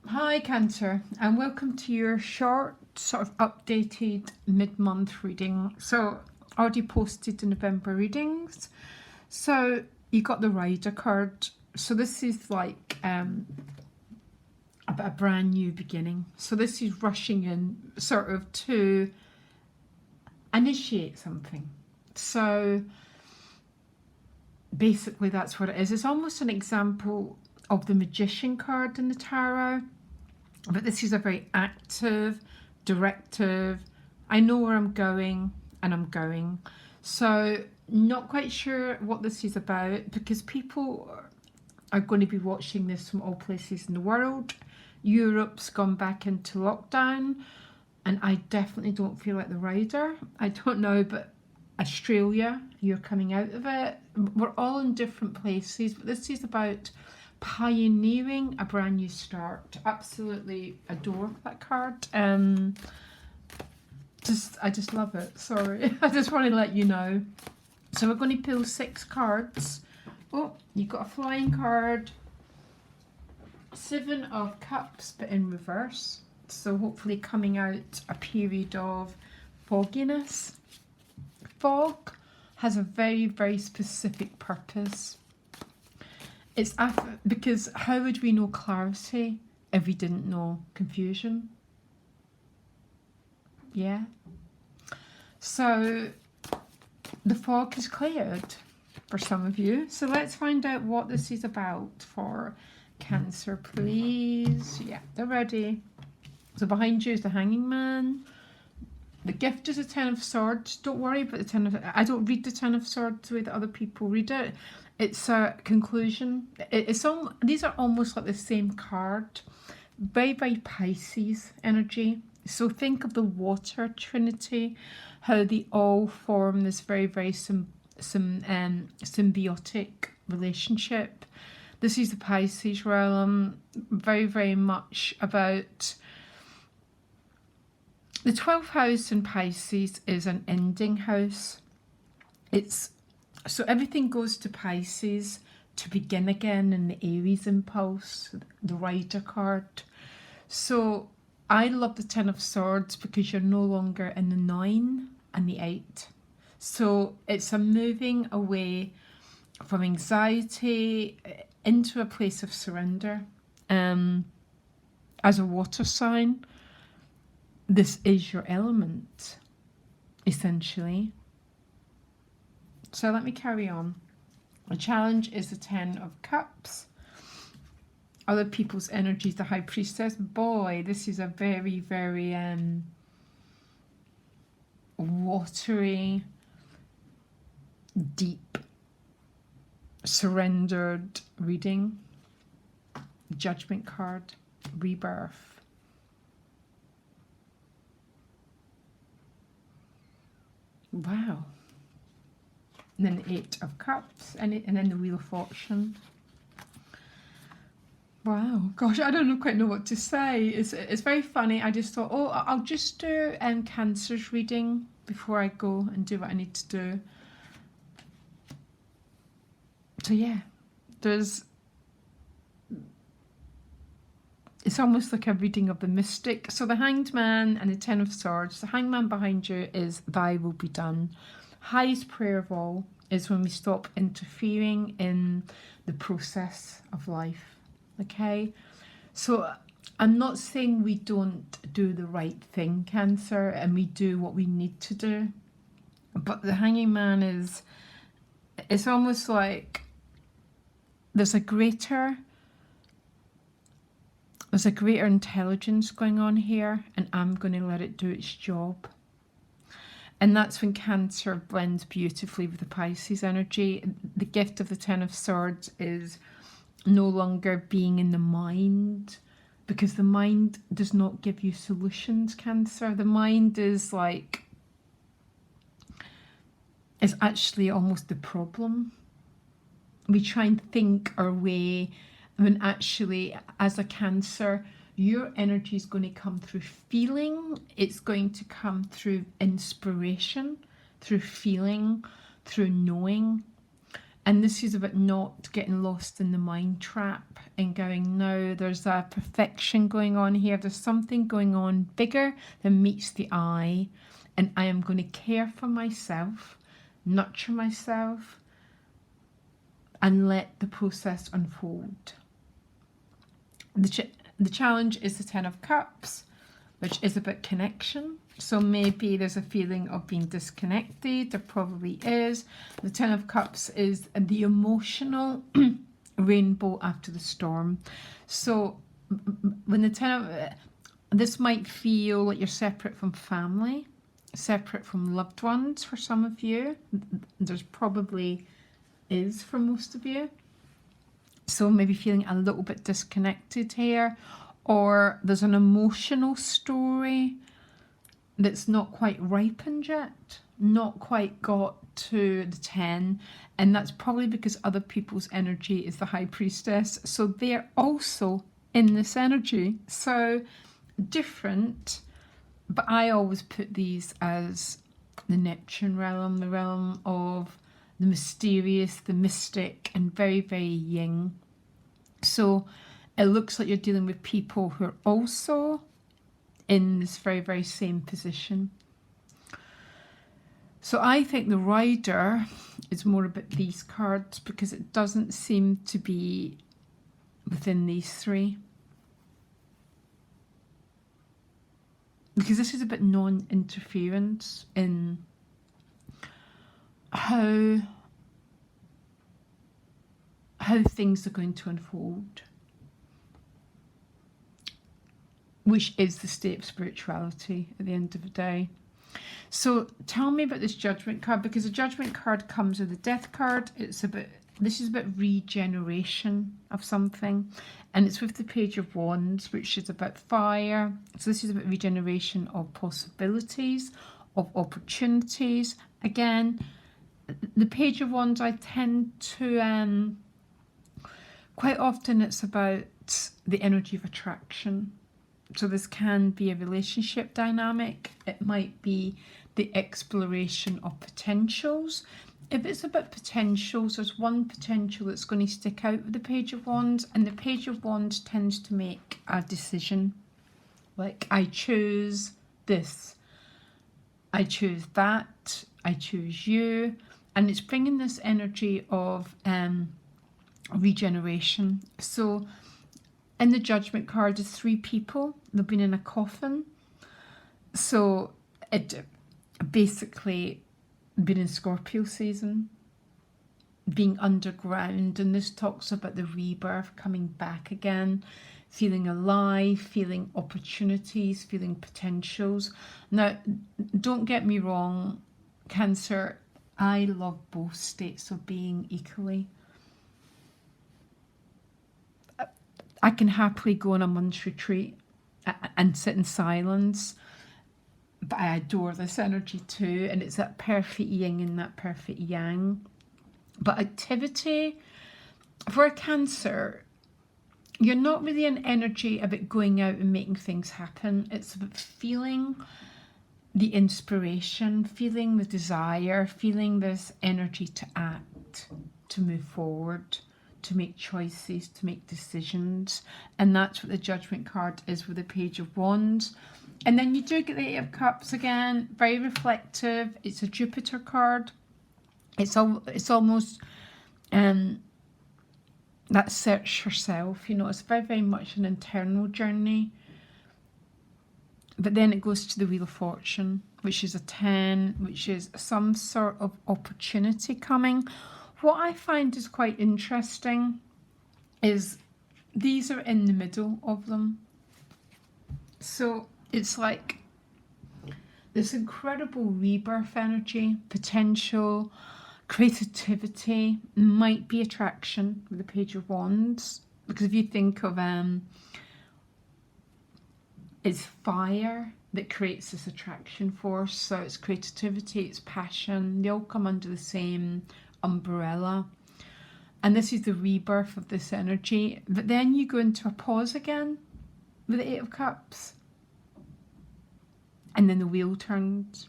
Hi Cancer, and welcome to your short sort of updated mid-month reading. So already posted the November readings. So you got the Rider card. So this is like a brand new beginning. So this is rushing in sort of to initiate something. So basically that's what it is. It's almost an example of the Magician card in the tarot. But this is a very active, directive, I know where I'm going and I'm going. So not quite sure what this is about because people are going to be watching this from all places in the world. Europe's gone back into lockdown and I definitely don't feel like the Rider. I don't know, but Australia, you're coming out of it. We're all in different places, but this is about pioneering a brand new start. Absolutely adore that card. I just love it. Sorry, I just want to let you know. So we're going to pull 6 cards. Oh, you got a flying card, 7 of Cups, but in reverse. So hopefully coming out a period of fogginess. Fog has a very, very specific purpose. It's because how would we know clarity if we didn't know confusion? Yeah. So the fog has cleared for some of you. So let's find out what this is about for Cancer, please. Yeah, they're ready. So behind you is the Hanging Man. The gift is a 10 of Swords. Don't worry about the 10 of... I don't read the 10 of Swords the way that other people read it. It's a conclusion. These are almost like the same card. Very, very Pisces energy. So think of the water trinity, how they all form this very, very symbiotic relationship. This is the Pisces realm. Very, very much about... The 12th house in Pisces is an ending house. So everything goes to Pisces to begin again in the Aries impulse, the Rider card. So I love the 10 of Swords because you're no longer in the 9 and the 8. So it's a moving away from anxiety into a place of surrender. As a water sign, this is your element, essentially. So let me carry on. The challenge is the 10 of Cups. Other people's energies, the High Priestess. Boy, this is a very, very watery, deep, surrendered reading. Judgment card, rebirth. Wow. And then the 8 of Cups, and then the Wheel of Fortune. Wow, gosh, I don't quite know what to say. It's very funny. I just thought, oh, I'll just do Cancer's reading before I go and do what I need to do. So yeah, it's almost like a reading of the mystic. So the Hanged Man and the 10 of Swords. The Hanged Man behind you is thy will be done. Highest prayer of all is when we stop interfering in the process of life. Okay, so I'm not saying we don't do the right thing, Cancer, and we do what we need to do, but the Hanging Man it's almost like there's a greater intelligence going on here, and I'm going to let it do its job. And that's when Cancer blends beautifully with the Pisces energy. The gift of the 10 of Swords is no longer being in the mind, because the mind does not give you solutions, Cancer. The mind is actually almost the problem. We try and think our way, when actually, as a Cancer, your energy is going to come through feeling. It's going to come through inspiration, through feeling, through knowing. And this is about not getting lost in the mind trap and going, no, there's a perfection going on here. There's something going on bigger than meets the eye. And I am going to care for myself, nurture myself, and let the process unfold. The challenge is the Ten of Cups, which is about connection. So maybe there's a feeling of being disconnected. There probably is. The Ten of Cups is the emotional rainbow after the storm. So when the this might feel like you're separate from family, separate from loved ones for some of you. There's probably is for most of you. So maybe feeling a little bit disconnected here, or there's an emotional story that's not quite ripened yet, not quite got to the 10, and that's probably because other people's energy is the High Priestess, so they're also in this energy. So different, but I always put these as the Neptune realm, the realm of the mysterious, the mystic, and very, very yin. So it looks like you're dealing with people who are also in this very, very same position. So I think the Rider is more about these cards because it doesn't seem to be within these three. Because this is about non-interference in how things are going to unfold, which is the state of spirituality at the end of the day. So tell me about this Judgment card, because the Judgment card comes with the Death card. This is about regeneration of something, and it's with the Page of Wands, which is about fire. So this is about regeneration of possibilities, of opportunities. Again, the Page of Wands, I tend to quite often it's about the energy of attraction. So this can be a relationship dynamic. It might be the exploration of potentials. If it's about potentials, there's one potential that's going to stick out with the Page of Wands, and the Page of Wands tends to make a decision. Like, I choose this, I choose that, I choose you. And it's bringing this energy of regeneration. So in the Judgment card is 3 people. They've been in a coffin. So it basically been in Scorpio season, being underground. And this talks about the rebirth, coming back again, feeling alive, feeling opportunities, feeling potentials. Now, don't get me wrong, Cancer, I love both states of being equally. I can happily go on a month's retreat and sit in silence, but I adore this energy too, and it's that perfect yin and that perfect yang. But activity, for a Cancer, you're not really an energy about going out and making things happen. It's about feeling the inspiration, feeling the desire, feeling this energy to act, to move forward, to make choices, to make decisions. And that's what the Judgment card is with the Page of Wands. And then you do get the Eight of Cups again, very reflective. It's a Jupiter card. It's almost that search for self, you know, it's very, very much an internal journey. But then it goes to the Wheel of Fortune, which is a 10, which is some sort of opportunity coming. What I find is quite interesting is these are in the middle of them. So it's like this incredible rebirth energy, potential, creativity, might be attraction with the Page of Wands. Because if you think of it's fire that creates this attraction force. So it's creativity, it's passion. They all come under the same umbrella. And this is the rebirth of this energy. But then you go into a pause again with the Eight of Cups. And then the wheel turns,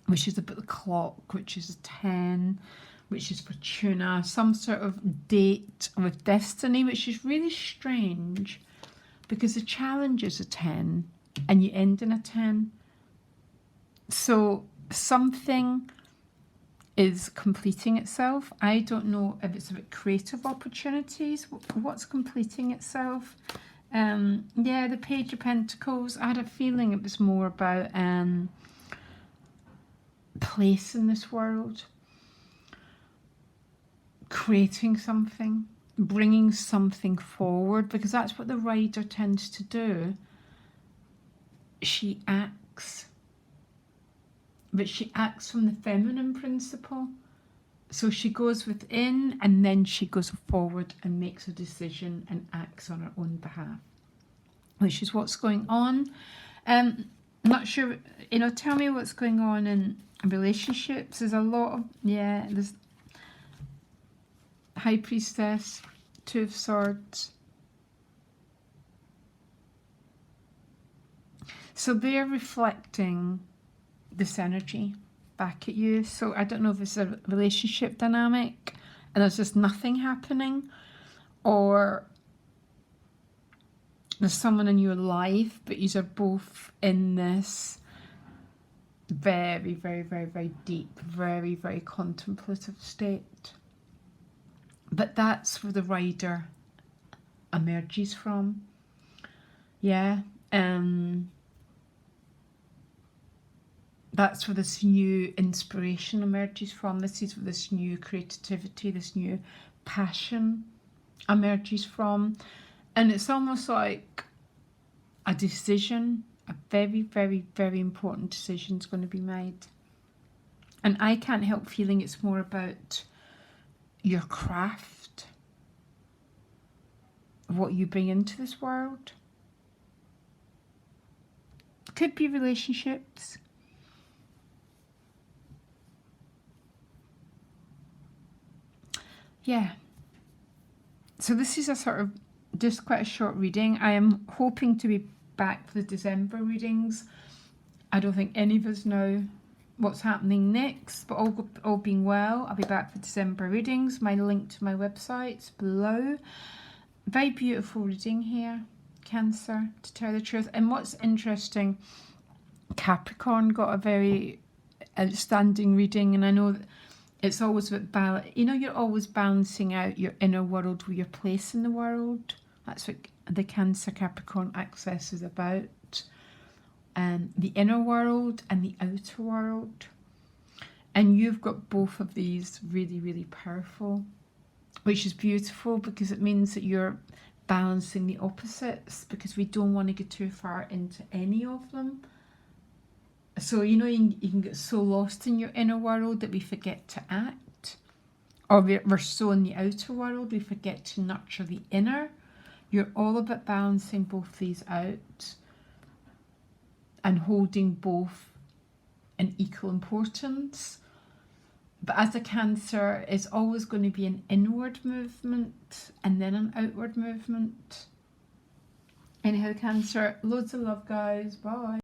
which is about the clock, which is a 10, which is Fortuna, some sort of date with destiny, which is really strange because the challenge is a 10 and you end in a 10. So something is completing itself. I don't know if it's about creative opportunities. What's completing itself? Yeah, the Page of Pentacles. I had a feeling it was more about place in this world, creating something, bringing something forward, because that's what the Rider tends to do. She acts, but she acts from the feminine principle. So she goes within and then she goes forward and makes a decision and acts on her own behalf, which is what's going on. I'm not sure, you know, tell me what's going on in relationships. There's a lot of, yeah, there's High Priestess, Two of Swords. So they're reflecting this energy back at you. So I don't know if it's a relationship dynamic and there's just nothing happening, or there's someone in your life, but you are both in this very, very, very, very deep, very, very contemplative state. But that's where the Rider emerges from. Yeah. That's where this new inspiration emerges from. This is where this new creativity, this new passion emerges from. And it's almost like a decision, a very, very, very important decision is going to be made. And I can't help feeling it's more about your craft, what you bring into this world. Could be relationships. Yeah. So this is a sort of just quite a short reading. I am hoping to be back for the December readings. I don't think any of us know what's happening next, but all being well, I'll be back for December readings. My link to my website's below. Very beautiful reading here, Cancer, to tell the truth. And what's interesting, Capricorn got a very outstanding reading, and I know that it's always about balance. You know, you're always balancing out your inner world with your place in the world. That's what the Cancer Capricorn access is about. The inner world and the outer world. And you've got both of these really, really powerful, which is beautiful because it means that you're balancing the opposites, because we don't want to get too far into any of them. So, you know, you can get so lost in your inner world that we forget to act. Or we're so in the outer world, we forget to nurture the inner. You're all about balancing both these out and holding both in equal importance. But as a Cancer, it's always going to be an inward movement and then an outward movement. Anyhow, Cancer, loads of love, guys. Bye.